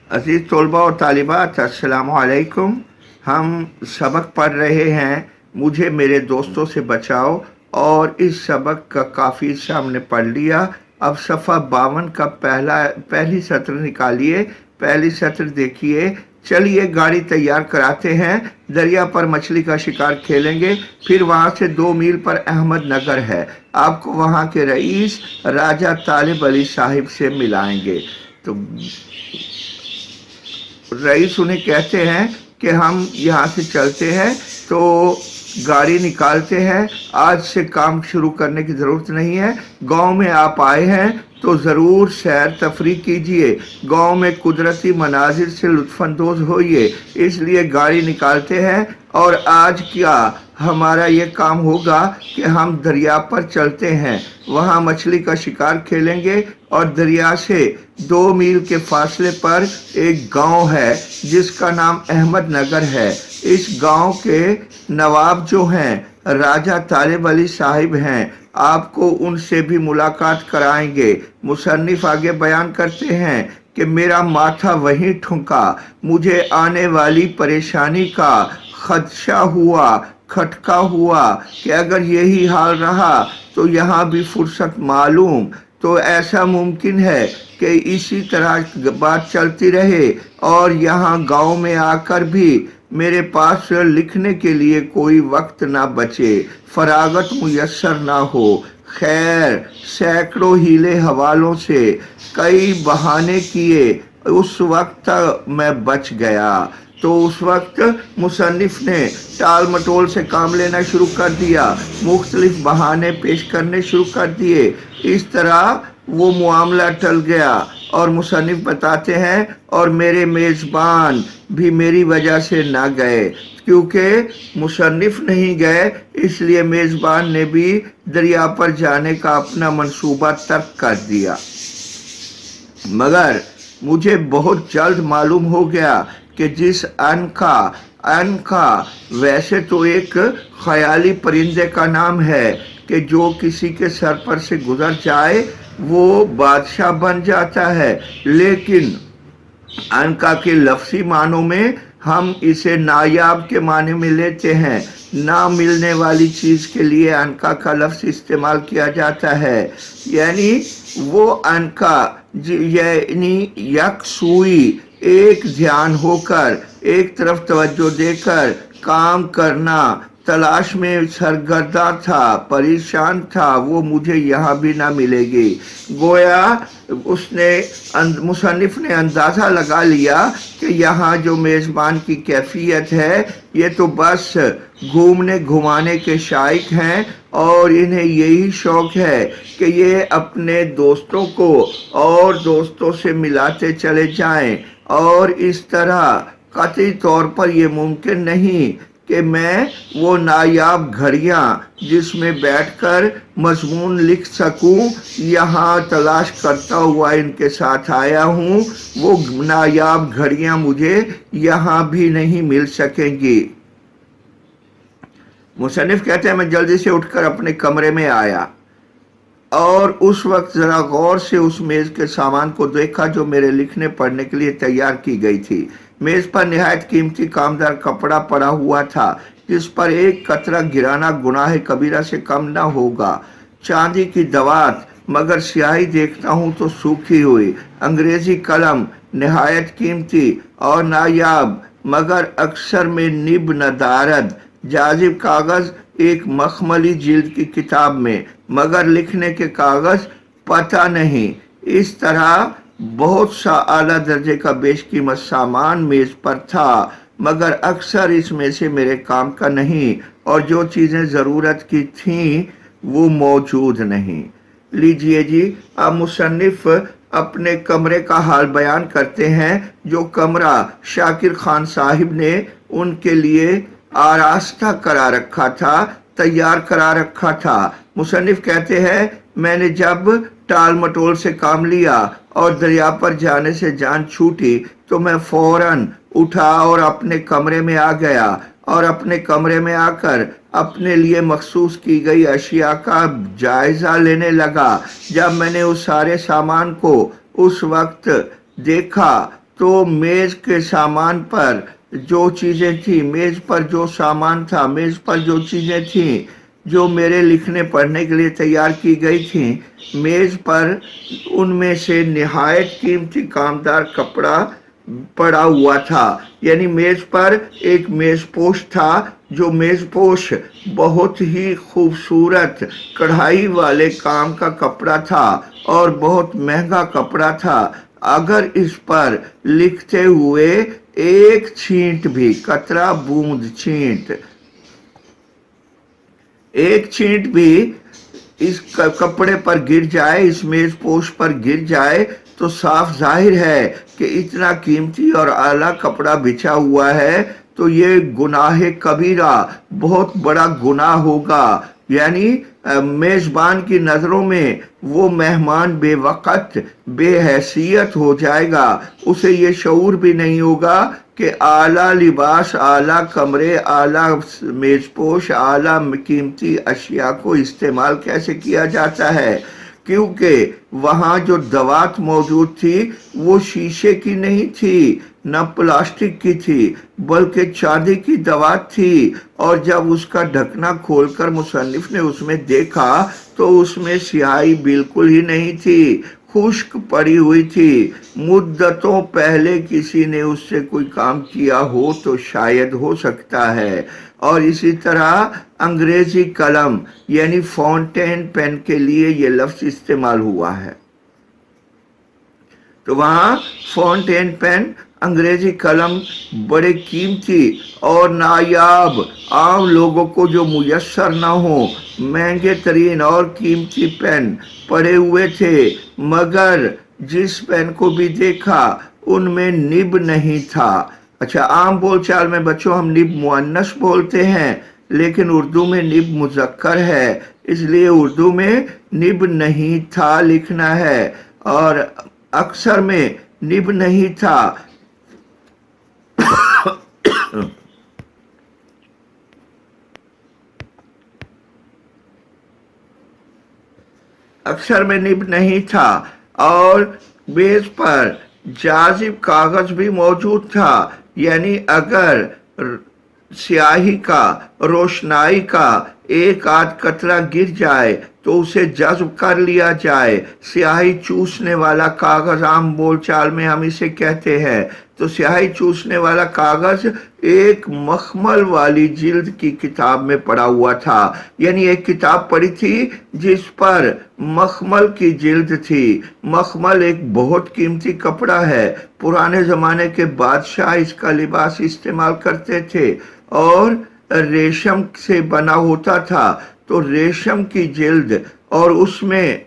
अज़ीज़ तलबा और तालिबात, अस्सलामु अलैकुम। हम सबक पढ़ रहे हैं मुझे मेरे दोस्तों से बचाओ, और इस सबक का काफ़ी हिस्सा हमने पढ़ लिया। अब सफ़ा 52 का पहली सत्र निकालिए, पहली सत्र देखिए। चलिए गाड़ी तैयार कराते हैं, दरिया पर मछली का शिकार खेलेंगे। फिर वहाँ से 2 मील पर अहमदनगर है, आपको वहाँ के रईस राजा तालिब अली साहिब से मिलाएंगे। तो रईस उन्हें कहते हैं कि हम यहाँ से चलते हैं, तो गाड़ी निकालते हैं। आज से काम शुरू करने की ज़रूरत नहीं है, गांव में आप आए हैं तो ज़रूर सैर तफरी कीजिए, गांव में कुदरती मनाजिर से लुत्फ़अंदोज़ होइए। इसलिए गाड़ी निकालते हैं और आज क्या हमारा ये काम होगा कि हम दरिया पर चलते हैं, वहाँ मछली का शिकार खेलेंगे। और दरिया से 2 मील के फासले पर एक गांव है जिसका नाम अहमदनगर है। इस गांव के नवाब जो हैं राजा तालिब अली साहिब हैं, आपको उनसे भी मुलाकात कराएंगे। मुसन्निफ आगे बयान करते हैं कि मेरा माथा वहीं ठुका, मुझे आने वाली परेशानी का खदशा हुआ, खटका हुआ कि अगर यही हाल रहा तो यहाँ भी फुर्सत मालूम। तो ऐसा मुमकिन है कि इसी तरह बात चलती रहे और यहाँ गांव में आकर भी मेरे पास लिखने के लिए कोई वक्त ना बचे, फरागत मुयस्सर ना हो। खैर, सैकड़ों हीले हवालों से कई बहाने किए, उस वक्त मैं बच गया। तो उस वक्त मुसन्निफ ने टाल मटोल से काम लेना शुरू कर दिया, मुख्तलिफ बहाने पेश करने शुरू कर दिए। इस तरह वो मामला टल गया और मुसन्निफ बताते हैं और मेरे मेज़बान भी मेरी वजह से ना गए, क्योंकि मुसन्निफ नहीं गए इसलिए मेज़बान ने भी दरिया पर जाने का अपना मंसूबा तर्क कर दिया। मगर मुझे बहुत जल्द मालूम हो गया कि जिस अनका वैसे तो एक ख़याली परिंदे का नाम है कि जो किसी के सर पर से गुजर जाए वो बादशाह बन जाता है, लेकिन अनका के लफ्ज़ी मानों में हम इसे नायाब के माने में लेते हैं। ना मिलने वाली चीज़ के लिए अनका का लफ्ज़ इस्तेमाल किया जाता है, यानी वो अनका यानी यकसुई, एक ध्यान होकर, एक तरफ तवज्जो देकर काम करना, तलाश में सरगर्दा था, परेशान था, वो मुझे यहाँ भी ना मिलेगी। गोया उसने मुसन्निफ ने अंदाज़ा लगा लिया कि यहाँ जो मेज़बान की कैफियत है ये तो बस घूमने घुमाने के शाइक हैं और इन्हें यही शौक़ है कि ये अपने दोस्तों को और दोस्तों से मिलाते चले जाएं। और इस तरह कतई तौर पर यह मुमकिन नहीं कि मैं वो नायाब घड़ियाँ जिसमें बैठकर मज़मून लिख सकूं, यहाँ तलाश करता हुआ इनके साथ आया हूँ। वो नायाब घड़ियाँ मुझे यहाँ भी नहीं मिल सकेंगी। मुसन्निफ कहते हैं मैं जल्दी से उठकर अपने कमरे में आया और उस वक्त ज़रा गौर से उस मेज़ के सामान को देखा जो मेरे लिखने पढ़ने के लिए तैयार की गई थी। मेज़ पर निहायत कीमती कामदार कपड़ा पड़ा हुआ था जिस पर एक कतरा गिराना गुनाह कबीरा से कम न होगा। चांदी की दवात, मगर स्याही देखता हूँ तो सूखी हुई। अंग्रेज़ी कलम निहायत कीमती और नायाब, मगर अक्सर में निब नदारद। जाजिब कागज़ एक मखमली जिल्द की किताब में, मगर लिखने के कागज़ पता नहीं। इस तरह बहुत सा आला दर्जे का बेशकीमत सामान मेज़ पर था, मगर अक्सर इसमें से मेरे काम का नहीं, और जो चीज़ें ज़रूरत की थीं वो मौजूद नहीं। लीजिए जी, अब मुसन्निफ अपने कमरे का हाल बयान करते हैं जो कमरा शाकिर खान साहिब ने उनके लिए आरास्ता करा रखा था, तैयार करा रखा था। मुसन्निफ कहते हैं मैंने जब टाल मटोल से काम लिया और दरिया पर जाने से जान छूटी तो मैं फौरन उठा और अपने कमरे में आ गया और अपने कमरे में आकर अपने लिए मखसूस की गई अशिया का जायज़ा लेने लगा। जब मैंने उस सारे सामान को उस वक्त देखा तो मेज के सामान पर जो चीजें थी, मेज पर जो सामान था, मेज पर जो चीजें थी जो मेरे लिखने पढ़ने के लिए तैयार की गई थी, मेज पर उनमें से निहायत कीमती कामदार कपड़ा पड़ा हुआ था। यानी मेज पर एक मेजपोश था, जो मेजपोश बहुत ही खूबसूरत कढ़ाई वाले काम का कपड़ा था और बहुत महंगा कपड़ा था। अगर इस पर लिखते हुए एक छींट भी, कतरा बूंद छींट, एक छींट भी इस कपड़े पर गिर जाए, इस मेजपोश पर गिर जाए, तो साफ जाहिर है कि इतना कीमती और आला कपड़ा बिछा हुआ है, तो ये गुनाह कबीरा, बहुत बड़ा गुनाह होगा। यानी मेजबान की नजरों में वो मेहमान बेवकत बेहैसियत हो जाएगा, उसे ये शऊर भी नहीं होगा कि आला लिबास, आला कमरे, आला मेजपोश, आला कीमती अशिया को इस्तेमाल कैसे किया जाता है, क्योंकि वहाँ जो दवात मौजूद थी वो शीशे की नहीं थी, न प्लास्टिक की थी, बल्कि चांदी की दवात थी। और जब उसका ढकना खोलकर मुसन्निफ ने उसमें देखा तो उसमें स्याही बिल्कुल ही नहीं थी, खुश्क पड़ी हुई थी। मुद्दतों पहले किसी ने उससे कोई काम किया हो तो शायद हो सकता है। और इसी तरह अंग्रेजी कलम यानी फाउंटेन पेन के लिए ये लफ्ज इस्तेमाल हुआ है। तो वहाँ फाउंटेन पेन, अंग्रेजी कलम बड़े कीमती और नायाब, आम लोगों को जो मुयस्सर ना हो, महंगे तरीन और कीमती पेन पड़े हुए थे, मगर जिस पेन को भी देखा उनमें निब नहीं था। अच्छा, आम बोलचाल में बच्चों हम निब मुअन्नस बोलते हैं, लेकिन उर्दू में निब मुज़क्कर है, इसलिए उर्दू में निब नहीं था लिखना है, और अक्सर में निब नहीं था। अक्षर में निब नहीं था, और मेज पर जाजिब कागज भी मौजूद था। यानी अगर स्याही का, रोशनाई का एक आध कतरा गिर जाए तो उसे जज्ब कर लिया जाए। स्याही चूसने वाला कागज, आम बोलचाल में हम इसे कहते हैं। तो स्याही चूसने वाला कागज एक मखमल वाली जिल्द की किताब में पड़ा हुआ था। यानी एक किताब पड़ी थी जिस पर मखमल की जिल्द थी। मखमल एक बहुत कीमती कपड़ा है, पुराने जमाने के बादशाह इसका लिबास इस्तेमाल करते थे, और रेशम से बना होता था। तो रेशम की जिल्द और उसमें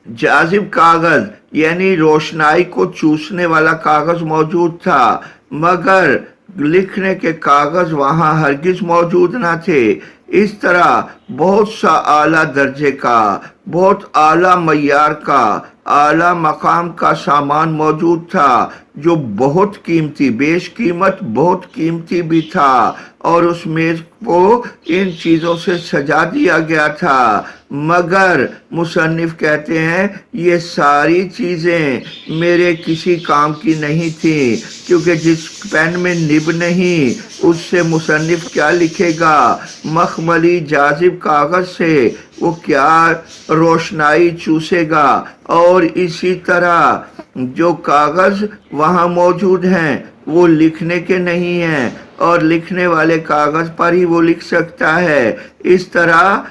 जाजिब कागज यानी रोशनाई को चूसने वाला कागज मौजूद था, मगर लिखने के कागज वहां हरगिज मौजूद ना थे। इस तरह बहुत सा आला दर्जे का, बहुत आला मयार का, आला मकाम का सामान मौजूद था, जो बहुत कीमती, बेश कीमत बहुत कीमती भी था, और उस मेज को इन चीजों से सजा दिया गया था। मगर मुसन्निफ कहते हैं ये सारी चीजें मेरे किसी काम की नहीं थी, क्योंकि जिस पेन में निब नहीं उससे मुसन्निफ क्या लिखेगा। मखमली जाजिब कागज से वो क्या रोशनाई चूसेगा। और इसी तरह जो कागज वहाँ मौजूद हैं वो लिखने के नहीं हैं, और लिखने वाले कागज पर ही वो लिख सकता है। इस तरह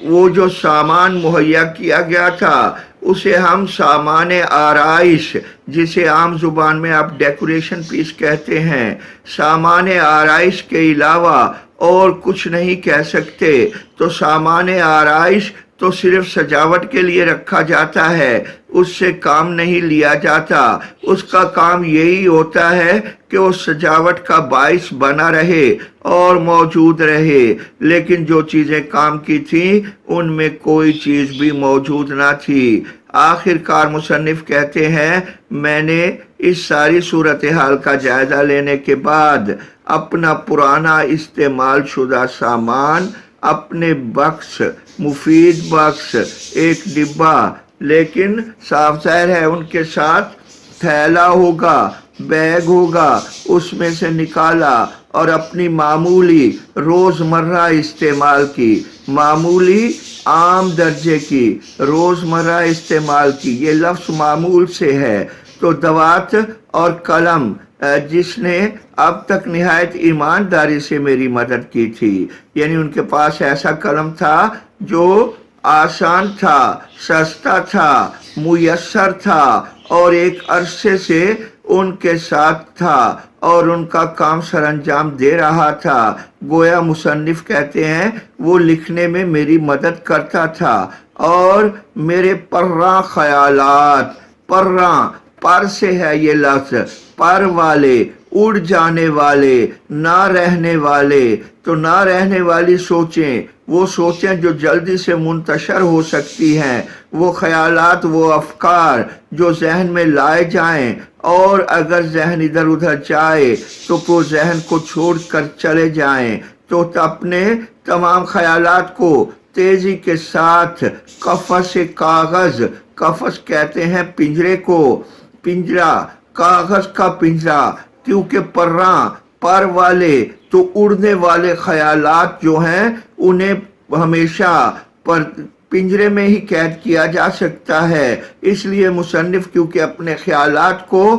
वो जो सामान मुहैया किया गया था उसे हम सामान आराइश, जिसे आम जुबान में आप डेकोरेशन पीस कहते हैं, सामान आराइश के अलावा और कुछ नहीं कह सकते। तो सामान आराइश तो सिर्फ सजावट के लिए रखा जाता है, उससे काम नहीं लिया जाता। उसका काम यही होता है कि वो सजावट का बाइस बना रहे और मौजूद रहे। लेकिन जो चीजें काम की थी उनमें कोई चीज भी मौजूद ना थी। आखिरकार मुसन्निफ कहते हैं, मैंने इस सारी सूरत हाल का जायजा लेने के बाद अपना पुराना इस्तेमाल शुदा सामान, अपने बक्स, मुफीद बक्स, एक डिब्बा, लेकिन साफ जाहिर है उनके साथ थैला होगा, बैग होगा, उसमें से निकाला और अपनी मामूली रोज़मर्रा इस्तेमाल की, मामूली आम दर्जे की रोज़मर्रा इस्तेमाल की, ये लफ्ज़ मामूल से है। तो दवात और कलम जिसने अब तक निहायत ईमानदारी से मेरी मदद की थी, यानी उनके पास ऐसा कलम था जो आसान था, सस्ता था, मुयस्सर था और एक अरसे से उनके साथ था और उनका काम सरअंजाम दे रहा था। गोया मुसन्निफ कहते हैं वो लिखने में मेरी मदद करता था और मेरे पर्रा ख्यालात, पर्रा पर से है ये लफ्ज़, पर वाले, उड़ जाने वाले, ना रहने वाले। तो ना रहने वाली सोचें, वो सोचें जो जल्दी से मुंतशर हो सकती हैं, वो ख्यालात, वो अफकार जो जहन में लाए जाएं और अगर जहन इधर उधर जाए तो वो जहन को छोड़ कर चले जाएं। तो अपने तमाम ख्यालात को तेजी के साथ कफ़स कागज़, कफ़स कहते हैं पिंजरे को, पिंजरा, कागज का पिंजरा, क्योंकि पर्रा पर वाले, तो उड़ने वाले ख्यालात जो हैं उन्हें हमेशा पर पिंजरे में ही कैद किया जा सकता है। इसलिए मुसन्निफ क्योंकि अपने ख्यालात को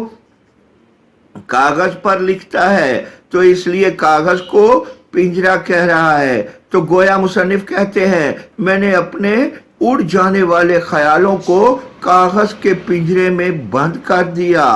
कागज पर लिखता है तो इसलिए कागज को पिंजरा कह रहा है। तो गोया मुसन्निफ कहते हैं मैंने अपने उड़ जाने वाले ख्यालों को कागज के पिंजरे में बंद कर दिया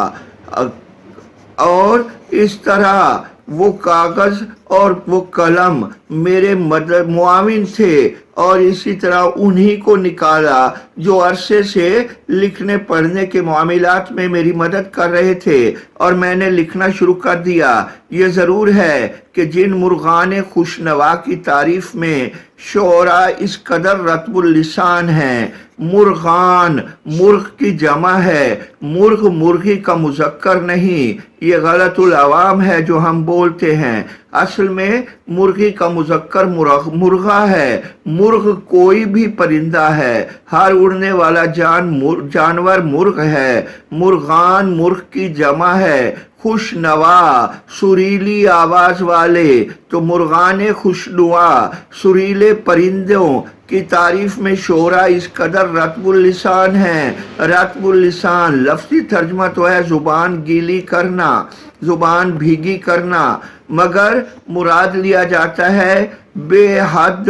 और इस तरह वो कागज और वो कलम मेरे मदद मुआविन थे और इसी तरह उन्हीं को निकाला जो अरसे से लिखने पढ़ने के मामलात में मेरी मदद कर रहे थे और मैंने लिखना शुरू कर दिया। ये ज़रूर है कि जिन मुर्गान खुशनवा की तारीफ में शोरा इस कदर रत्बुल लिसान हैं, मुर्गान मुर्ग की जमा है, मुर्ग मुर्गी का मुज़क्कर नहीं, ये गलतुल अवाम है जो हम बोलते हैं। असल में मुर्गी का मुज़क्कर मुर्गा है, मुर्ग कोई भी परिंदा है, हर उड़ने वाला जानवर मुर्ग है। मुर्गान मुर्ग की जमा है, खुशनवा सुरीली आवाज वाले, तो मुर्गान खुशनुआ सुरीले परिंदों की तारीफ में शोरा इस कदर रत्बुल लिसान है। रत्बुल लिसान लफ्ज़ी तर्जमा तो है जुबान गीली करना, जुबान भीगी करना, मगर मुराद लिया जाता है बेहद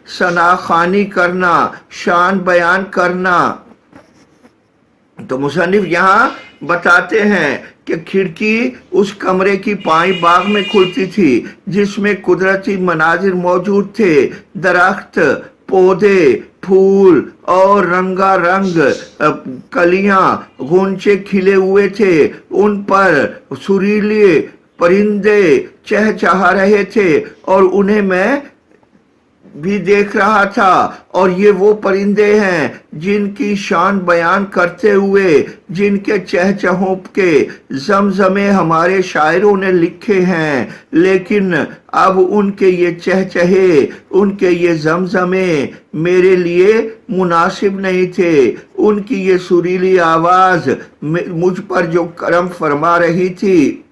सनाखानी करना, शान बयान करना। तो मुसन्निफ यहाँ बताते हैं कि खिड़की उस कमरे की पाई बाग में खुलती थी जिसमें कुदरती मनाजिर मौजूद थे, दरख्त, पौधे, फूल और रंगारंग कलियां, गुंचे खिले हुए थे। उन पर सुरीले परिंदे चहचहा रहे थे और उन्हें मैं भी देख रहा था और ये वो परिंदे हैं जिनकी शान बयान करते हुए जिनके चहचहों के जमजमे हमारे शायरों ने लिखे हैं, लेकिन अब उनके ये चहचहे, उनके ये जमजमे मेरे लिए मुनासिब नहीं थे। उनकी ये सुरीली आवाज मुझ पर जो करम फरमा रही थी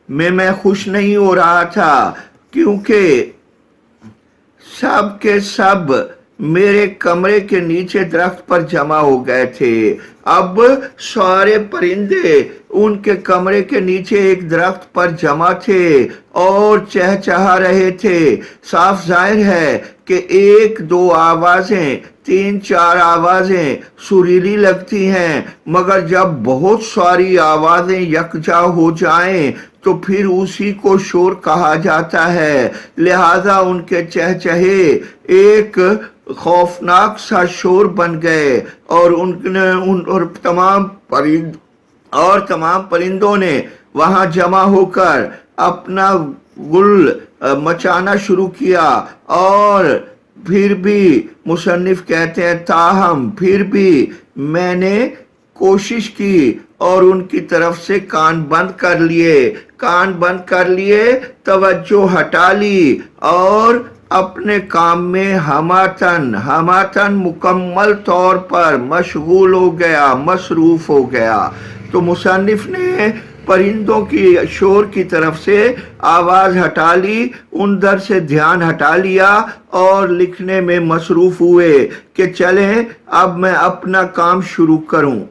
मैं खुश नहीं हो रहा था, क्योंकि सब के सब मेरे कमरे के नीचे दरख्त पर जमा हो गए थे। अब सारे परिंदे उनके कमरे के नीचे एक दरख्त पर जमा थे और चहचहा रहे थे। साफ जाहिर है कि एक दो आवाजें, तीन चार आवाजें सुरीली लगती हैं, मगर जब बहुत सारी आवाजें यकजा हो जाएं तो फिर उसी को शोर कहा जाता है। लिहाजा उनके चहचहे एक खौफनाक सा शोर बन गए और तमाम परिंदों ने वहां जमा होकर अपना गुल मचाना शुरू किया। और फिर भी मुसन्निफ कहते हैं ताहम फिर भी मैंने कोशिश की और उनकी तरफ से कान बंद कर लिए, तवज्जो हटा ली और अपने काम में हमातन मुकम्मल तौर पर मशगूल हो गया, मसरूफ हो गया। تو مصنف نے پرندوں کی شور کی طرف سے آواز ہٹا لی، ان در سے دھیان ہٹا لیا اور لکھنے میں مصروف ہوئے کہ چلیں اب میں اپنا کام شروع کروں۔